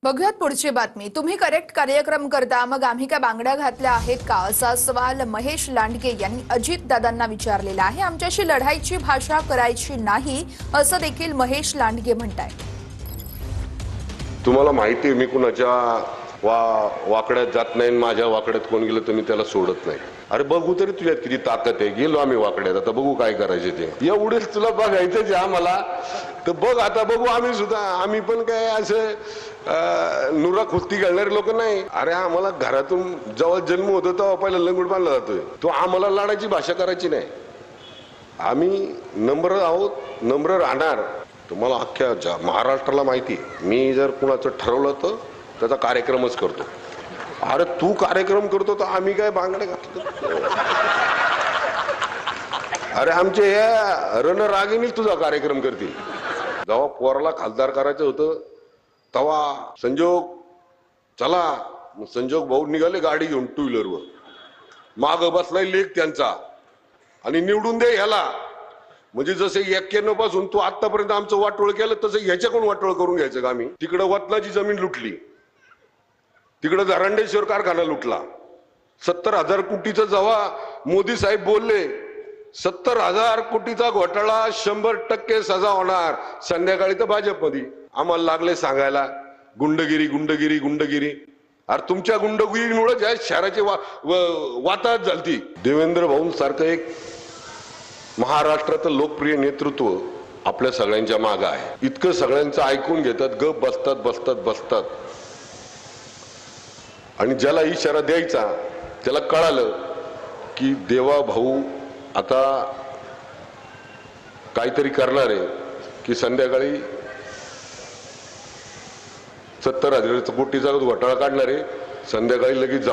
बघूयात पुढची बातमी। तुम्ही करेक्ट कार्यक्रम करता, मग आम्ही काय बांगड्या घातल्या आहेत का, असा सवाल महेश लांडगे यांनी अजित दादांना विचारलेला आहे। आमच्याशी लढाईची भाषा करायची नाही, असं देखील महेश लांडगे म्हणतायत। तुम्हाला माहिती आहे मी कुणाच्या वाकड्यात जात नाही, माझ्या वाकड्यात कोण गेलं तर मी त्याला सोडत नाही। अरे बघू तरी तुझ्यात किती ताकद आहे। गेलो आम्ही वाकड्यात, आता बघू काय करायचे ते। एवढेच तुला बघायचं जे आम्हाला, तर बघ आता बघू। आम्ही सुद्धा आम्ही पण काय असं नुरा कुस्ती खेळणारे लोक नाही। अरे आम्हाला घरातून जेव्हा जन्म होतो तेव्हा पहिला लंगूट बांधला जातोय। तो आम्हाला लढायची भाषा करायची नाही। आम्ही नम्र आहोत, नम्र राहणार। तुम्हाला अख्ख्या महाराष्ट्राला माहिती आहे, मी जर कुणाचं ठरवलं तर त्याचा कार्यक्रमच करतो। अरे तू कार्यक्रम करतो तर आम्ही काय बांगडे घातलो? अरे आमचे हे रणरागिणीच तुझा कार्यक्रम करतील। जेव्हा पोराला खासदार करायचं होतं तेव्हा संजोग चला, संजोग भाऊ निघाले गाडी घेऊन टू व्हीलरवर, माग बसलाय लेख त्यांचा आणि निवडून दे ह्याला। म्हणजे जसे 91 पासून तू आतापर्यंत आमचं वाटोळ केलं तसं ह्याच्याकडून वाटोळ करून घ्यायचं का आम्ही? तिकडं वतनाची जमीन लुटली, तिकडं धरांडेश्वर कारखाना लुटला। 70,000 कोटीचं जेव्हा मोदी साहेब बोलले 70,000 कोटीचा घोटाळा 100% सजा होणार, संध्याकाळी तर भाजपमध्ये आम्हाला लागले सांगायला गुंडगिरी गुंडगिरी गुंडगिरी। अरे तुमच्या गुंडगिरीमुळे ज्या शहराची वाताहत झालती। देवेंद्र भाऊंसारखं एक महाराष्ट्राचं लोकप्रिय नेतृत्व आपल्या सगळ्यांच्या मागे आहे। इतकं सगळ्यांचं ऐकून घेतात, गप बसतात बसतात बसतात। आणि ज्याला इशारा द्यायचा त्याला कळालं की देवा भाऊ आता काहीतरी करणार आहे, की संध्याकाळी 70,000 कोटीचा घोटाळा काढणार आहे, संध्याकाळी लगेच